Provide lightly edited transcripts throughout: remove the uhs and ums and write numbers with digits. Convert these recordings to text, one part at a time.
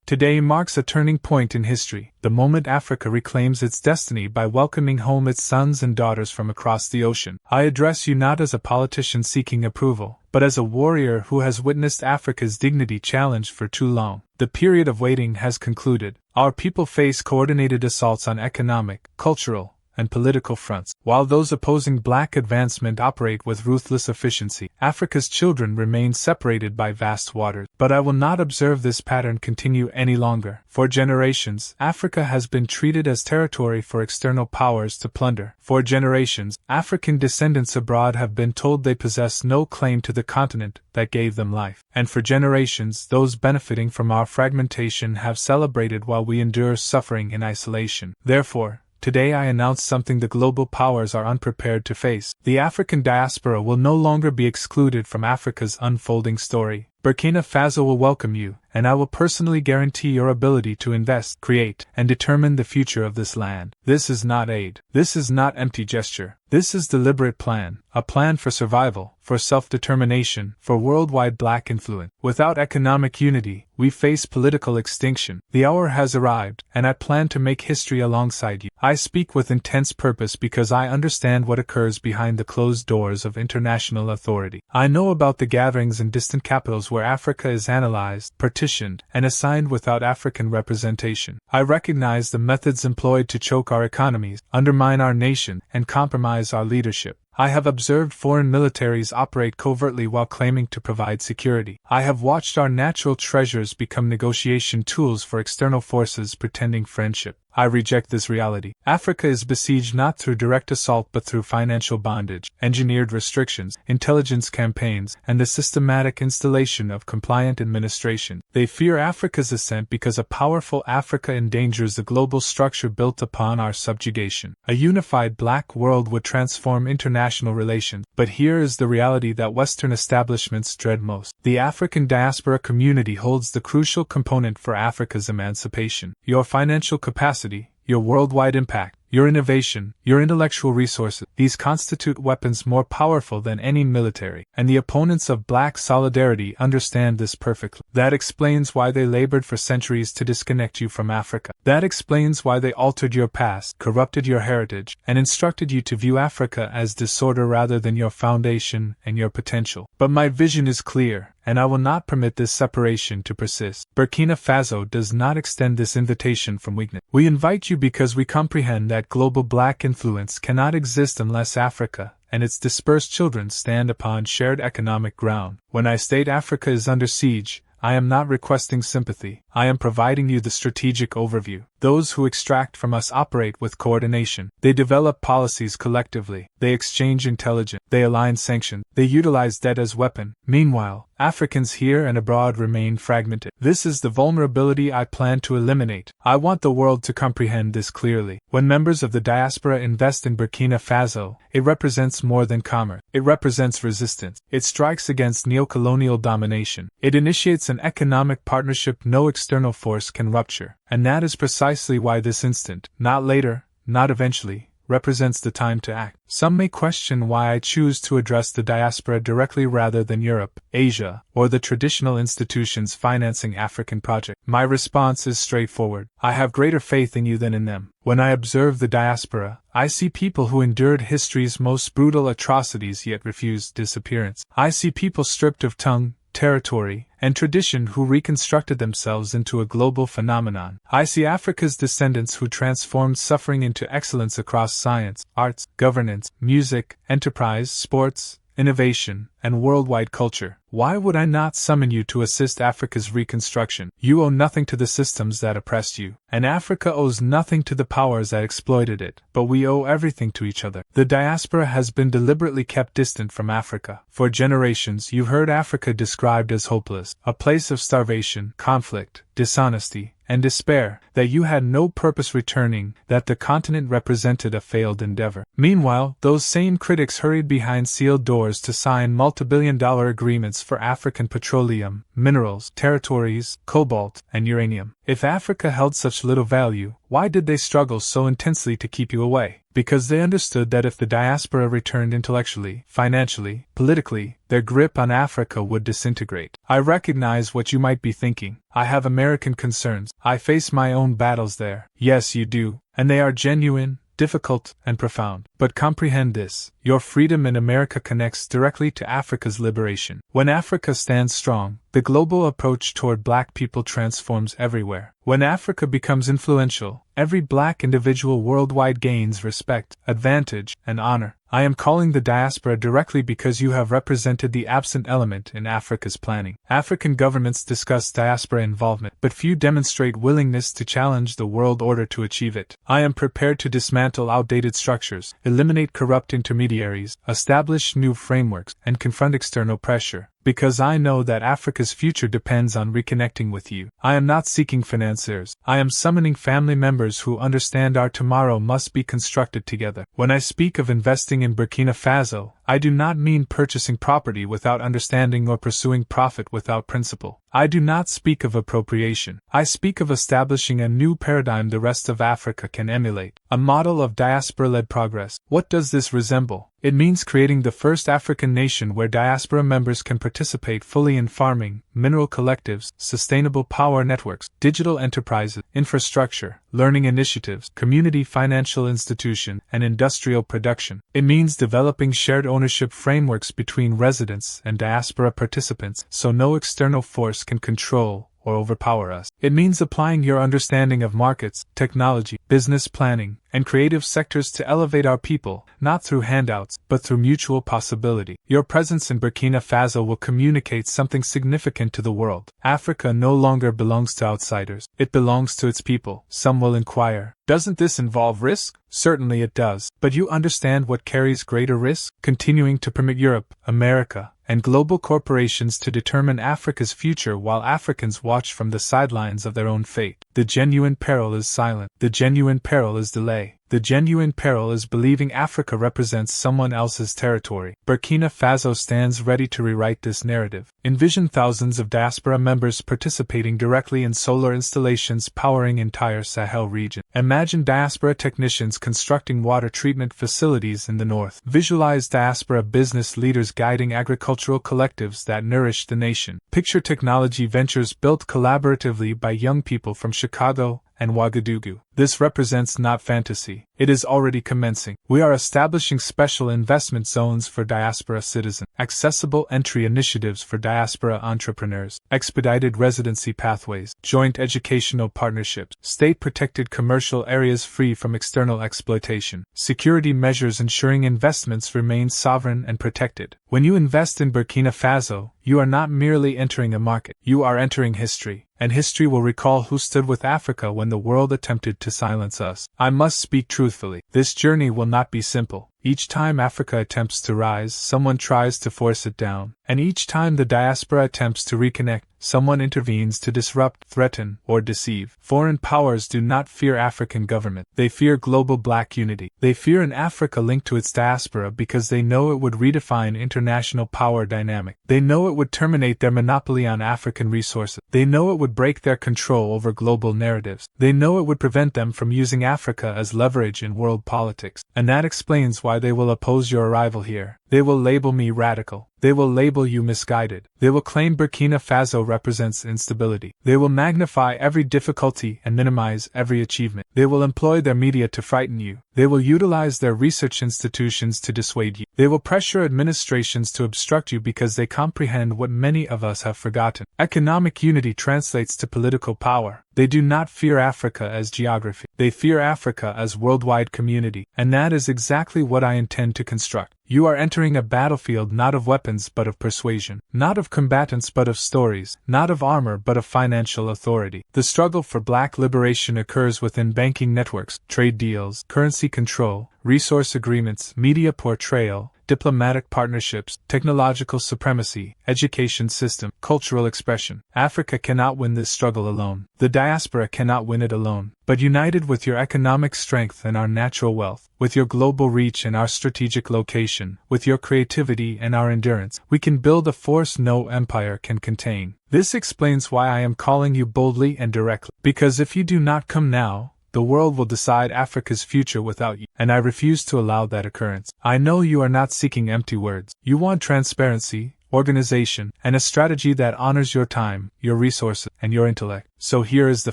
Today marks a turning point in history, the moment Africa reclaims its destiny by welcoming home its sons and daughters from across the ocean. I address you not as a politician seeking approval, but as a warrior who has witnessed Africa's dignity challenged for too long. The period of waiting has concluded. Our people face coordinated assaults on economic, cultural, and political fronts. While those opposing black advancement operate with ruthless efficiency, Africa's children remain separated by vast waters. But I will not observe this pattern continue any longer. For generations, Africa has been treated as territory for external powers to plunder. For generations, African descendants abroad have been told they possess no claim to the continent that gave them life. And for generations, those benefiting from our fragmentation have celebrated while we endure suffering in isolation. Therefore, today I announce something the global powers are unprepared to face. The African diaspora will no longer be excluded from Africa's unfolding story. Burkina Faso will welcome you, and I will personally guarantee your ability to invest, create, and determine the future of this land. This is not aid. This is not empty gesture. This is deliberate plan, a plan for survival, for self-determination, for worldwide black influence. Without economic unity, we face political extinction. The hour has arrived, and I plan to make history alongside you. I speak with intense purpose because I understand what occurs behind the closed doors of international authority. I know about the gatherings in distant capitals where Africa is analyzed, partitioned, and assigned without African representation. I recognize the methods employed to choke our economies, undermine our nation, and compromise our leadership. I have observed foreign militaries operate covertly while claiming to provide security. I have watched our natural treasures become negotiation tools for external forces pretending friendship. I reject this reality. Africa is besieged not through direct assault but through financial bondage, engineered restrictions, intelligence campaigns, and the systematic installation of compliant administration. They fear Africa's ascent because a powerful Africa endangers the global structure built upon our subjugation. A unified black world would transform international relations, but here is the reality that Western establishments dread most. The African diaspora community holds the crucial component for Africa's emancipation. Your financial capacity, your worldwide impact, your innovation, your intellectual resources, these constitute weapons more powerful than any military, and the opponents of black solidarity understand this perfectly. That explains why they labored for centuries to disconnect you from Africa. That explains why they altered your past, corrupted your heritage, and instructed you to view Africa as disorder rather than your foundation and your potential. But my vision is clear, and I will not permit this separation to persist. Burkina Faso does not extend this invitation from weakness. We invite you because we comprehend that global black influence cannot exist unless Africa and its dispersed children stand upon shared economic ground. When I state Africa is under siege, I am not requesting sympathy. I am providing you the strategic overview. Those who extract from us operate with coordination. They develop policies collectively. They exchange intelligence. They align sanctions. They utilize debt as weapon. Meanwhile, Africans here and abroad remain fragmented. This is the vulnerability I plan to eliminate. I want the world to comprehend this clearly. When members of the diaspora invest in Burkina Faso, it represents more than commerce. It represents resistance. It strikes against neo-colonial domination. It initiates an economic partnership no external force can rupture. And that is precisely why this instant, not later, not eventually, represents the time to act. Some may question why I choose to address the diaspora directly rather than Europe, Asia, or the traditional institutions financing African projects. My response is straightforward. I have greater faith in you than in them. When I observe the diaspora, I see people who endured history's most brutal atrocities yet refused disappearance. I see people stripped of tongue, territory, and tradition who reconstructed themselves into a global phenomenon. I see Africa's descendants who transformed suffering into excellence across science, arts, governance, music, enterprise, sports, innovation, and worldwide culture. Why would I not summon you to assist Africa's reconstruction? You owe nothing to the systems that oppressed you, and Africa owes nothing to the powers that exploited it, but we owe everything to each other. The diaspora has been deliberately kept distant from Africa. For generations you've heard Africa described as hopeless, a place of starvation, conflict, dishonesty, and despair, that you had no purpose returning, that the continent represented a failed endeavor. Meanwhile, those same critics hurried behind sealed doors to sign multi-billion-dollar agreements for African petroleum, minerals, territories, cobalt, and uranium. If Africa held such little value, why did they struggle so intensely to keep you away? because they understood that if the diaspora returned intellectually, financially, politically, their grip on Africa would disintegrate. I recognize what you might be thinking. I have American concerns. I face my own battles there. Yes, you do, and they are genuine, difficult, and profound. But comprehend this: your freedom in America connects directly to Africa's liberation. When Africa stands strong, the global approach toward black people transforms everywhere. When Africa becomes influential, every black individual worldwide gains respect, advantage, and honor. I am calling the diaspora directly because you have represented the absent element in Africa's planning. African governments discuss diaspora involvement, but few demonstrate willingness to challenge the world order to achieve it. I am prepared to dismantle outdated structures, eliminate corrupt intermediaries, establish new frameworks, and confront external pressure, because I know that Africa's future depends on reconnecting with you. I am not seeking financiers. I am summoning family members who understand our tomorrow must be constructed together. When I speak of investing in Burkina Faso, I do not mean purchasing property without understanding or pursuing profit without principle. I do not speak of appropriation. I speak of establishing a new paradigm the rest of Africa can emulate, a model of diaspora-led progress. What does this resemble? It means creating the first African nation where diaspora members can participate fully in farming, mineral collectives, sustainable power networks, digital enterprises, infrastructure, learning initiatives, community financial institutions, and industrial production. It means developing shared ownership frameworks between residents and diaspora participants so no external force can control or overpower us. It means applying your understanding of markets, technology, business planning, and creative sectors to elevate our people, not through handouts, but through mutual possibility. Your presence in Burkina Faso will communicate something significant to the world. Africa no longer belongs to outsiders. It belongs to its people. Some will inquire, doesn't this involve risk? Certainly it does. But you understand what carries greater risk? Continuing to permit Europe, America, and global corporations to determine Africa's future while Africans watch from the sidelines of their own fate. The genuine peril is silent. The genuine peril is delay. The genuine peril is believing Africa represents someone else's territory. Burkina Faso stands ready to rewrite this narrative. Envision thousands of diaspora members participating directly in solar installations powering entire Sahel region. Imagine diaspora technicians constructing water treatment facilities in the north. Visualize diaspora business leaders guiding agricultural collectives that nourish the nation. Picture technology ventures built collaboratively by young people from Chicago and Ouagadougou. This represents not fantasy. It is already commencing. We are establishing special investment zones for diaspora citizens, accessible entry initiatives for diaspora entrepreneurs, expedited residency pathways, joint educational partnerships, state-protected commercial areas free from external exploitation, security measures ensuring investments remain sovereign and protected. When you invest in Burkina Faso, you are not merely entering a market, you are entering history. And history will recall who stood with Africa when the world attempted to silence us. I must speak truthfully. This journey will not be simple. Each time Africa attempts to rise, someone tries to force it down. And each time the diaspora attempts to reconnect, someone intervenes to disrupt, threaten, or deceive. Foreign powers do not fear African government. They fear global black unity. They fear an Africa linked to its diaspora because they know it would redefine international power dynamic. They know it would terminate their monopoly on African resources. They know it would break their control over global narratives. They know it would prevent them from using Africa as leverage in world politics. And that explains why they will oppose your arrival here. They will label me radical. They will label you misguided. They will claim Burkina Faso represents instability. They will magnify every difficulty and minimize every achievement. They will employ their media to frighten you. They will utilize their research institutions to dissuade you. They will pressure administrations to obstruct you because they comprehend what many of us have forgotten. Economic unity translates to political power. They do not fear Africa as geography. They fear Africa as worldwide community. And that is exactly what I intend to construct. You are entering a battlefield not of weapons but of persuasion, not of combatants but of stories, not of armor but of financial authority. The struggle for black liberation occurs within banking networks, trade deals, currency control, resource agreements, media portrayal, diplomatic partnerships, technological supremacy, education system, cultural expression. Africa cannot win this struggle alone. The diaspora cannot win it alone. But united with your economic strength and our natural wealth, with your global reach and our strategic location, with your creativity and our endurance, we can build a force no empire can contain. This explains why I am calling you boldly and directly. Because if you do not come now, the The world will decide Africa's future without you, and I refuse to allow that occurrence. I know you are not seeking empty words. You want transparency, organization, and a strategy that honors your time, your resources, and your intellect. So here is the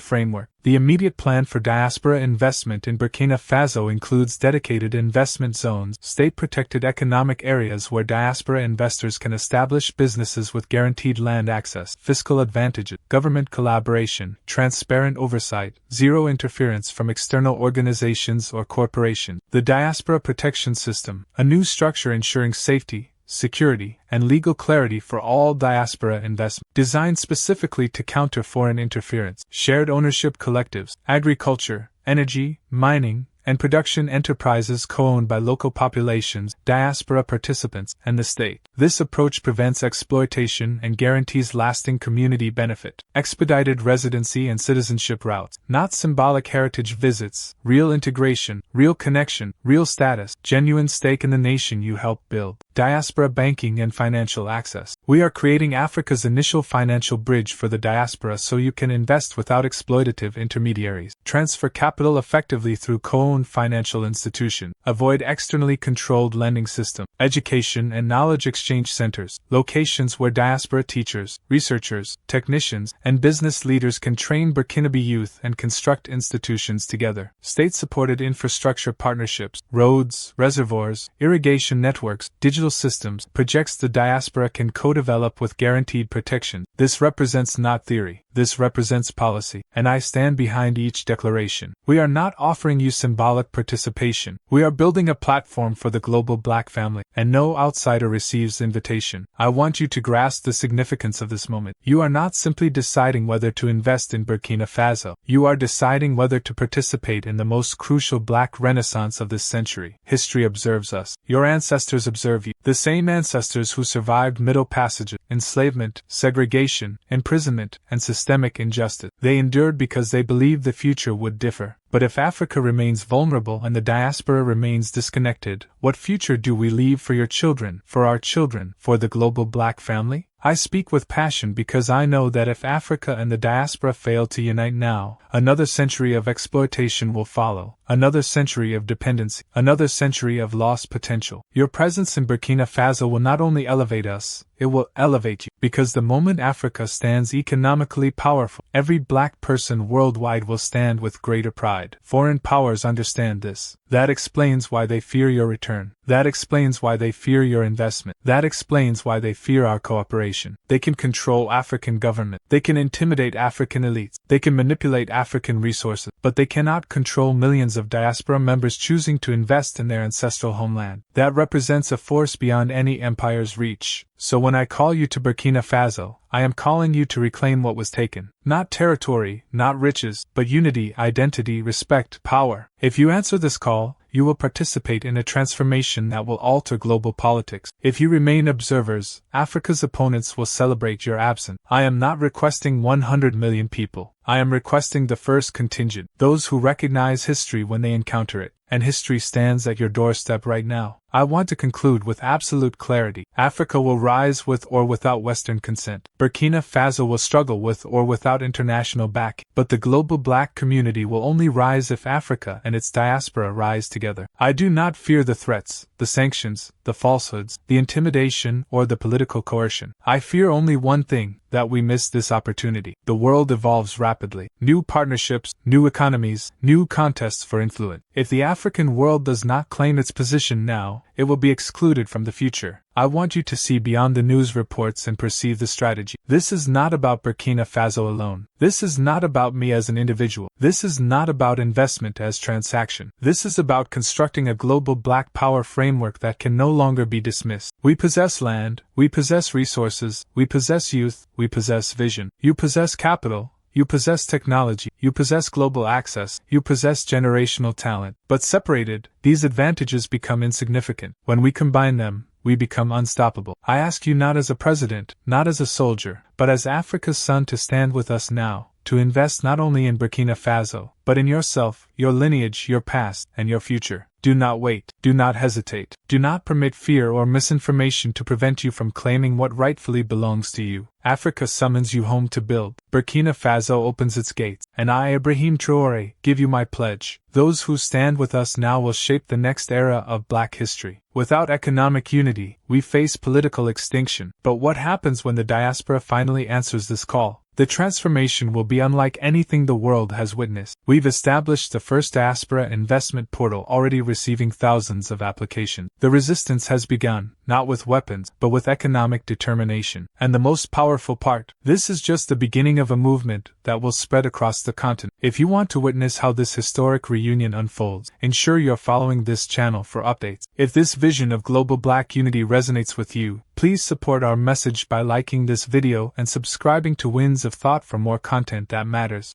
framework. The immediate plan for diaspora investment in Burkina Faso includes dedicated investment zones, state-protected economic areas where diaspora investors can establish businesses with guaranteed land access, fiscal advantages, government collaboration, transparent oversight, zero interference from external organizations or corporations. The Diaspora Protection System, a new structure ensuring safety, security, and legal clarity for all diaspora investment, designed specifically to counter foreign interference. Shared ownership collectives, agriculture, energy, mining, and production enterprises co-owned by local populations, diaspora participants, and the state. This approach prevents exploitation and guarantees lasting community benefit. Expedited residency and citizenship routes, not symbolic heritage visits, real integration, real connection, real status, genuine stake in the nation you help build. Diaspora banking and financial access. We are creating Africa's initial financial bridge for the diaspora so you can invest without exploitative intermediaries. Transfer capital effectively through co-owned financial institution. Avoid externally controlled lending system. Education and knowledge exchange centers. Locations where diaspora teachers, researchers, technicians, and business leaders can train Burkinabe youth and construct institutions together. State-supported infrastructure partnerships. Roads, reservoirs, irrigation networks, digital systems, projects the diaspora can co-develop with guaranteed protection. This represents not theory. This represents policy, and I stand behind each declaration. We are not offering you symbolic participation. We are building a platform for the global Black family, and no outsider receives invitation. I want you to grasp the significance of this moment. You are not simply deciding whether to invest in Burkina Faso. You are deciding whether to participate in the most crucial Black renaissance of this century. History observes us. Your ancestors observe you. The same ancestors who survived Middle Passages, enslavement, segregation, imprisonment, and systemic injustice. They endured because they believed the future would differ. But if Africa remains vulnerable and the diaspora remains disconnected, what future do we leave for your children, for our children, for the global Black family? I speak with passion because I know that if Africa and the diaspora fail to unite now, another century of exploitation will follow, another century of dependency, another century of lost potential. Your presence in Burkina Faso will not only elevate us, it will elevate you, because the moment Africa stands economically powerful, every Black person worldwide will stand with greater pride. Foreign powers understand this. That explains why they fear your return. That explains why they fear your investment. That explains why they fear our cooperation. They can control African government. They can intimidate African elites. They can manipulate African resources. But they cannot control millions of diaspora members choosing to invest in their ancestral homeland. That represents a force beyond any empire's reach. So when I call you to Burkina Faso, I am calling you to reclaim what was taken. Not territory, not riches, but unity, identity, respect, power. If you answer this call, you will participate in a transformation that will alter global politics. If you remain observers, Africa's opponents will celebrate your absence. I am not requesting 100 million people. I am requesting the first contingent, those who recognize history when they encounter it. And history stands at your doorstep right now. I want to conclude with absolute clarity. Africa will rise with or without Western consent. Burkina Faso will struggle with or without international backing. But the global Black community will only rise if Africa and its diaspora rise together. I do not fear the threats, the sanctions, the falsehoods, the intimidation, or the political coercion. I fear only one thing, that we miss this opportunity. The world evolves rapidly. New partnerships, new economies, new contests for influence. If the African world does not claim its position now, it will be excluded from the future. I want you to see beyond the news reports and perceive the strategy. This is not about Burkina Faso alone. This is not about me as an individual. This is not about investment as transaction. This is about constructing a global Black power framework that can no longer be dismissed. We possess land, we possess resources, we possess youth, we possess vision. You possess capital. You possess technology, you possess global access, you possess generational talent. But separated, these advantages become insignificant. When we combine them, we become unstoppable. I ask you not as a president, not as a soldier, but as Africa's son to stand with us now, to invest not only in Burkina Faso, but in yourself, your lineage, your past, and your future. Do not wait. Do not hesitate. Do not permit fear or misinformation to prevent you from claiming what rightfully belongs to you. Africa summons you home to build. Burkina Faso opens its gates. And I, Ibrahim Traore, give you my pledge. Those who stand with us now will shape the next era of Black history. Without economic unity, we face political extinction. But what happens when the diaspora finally answers this call? The transformation will be unlike anything the world has witnessed. We've established the first diaspora investment portal, already receiving thousands of applications. The resistance has begun, not with weapons, but with economic determination. And the most powerful part, this is just the beginning of a movement that will spread across the continent. If you want to witness how this historic reunion unfolds, ensure you're following this channel for updates. If this vision of global Black unity resonates with you, please support our message by liking this video and subscribing to Winds of Thought for more content that matters.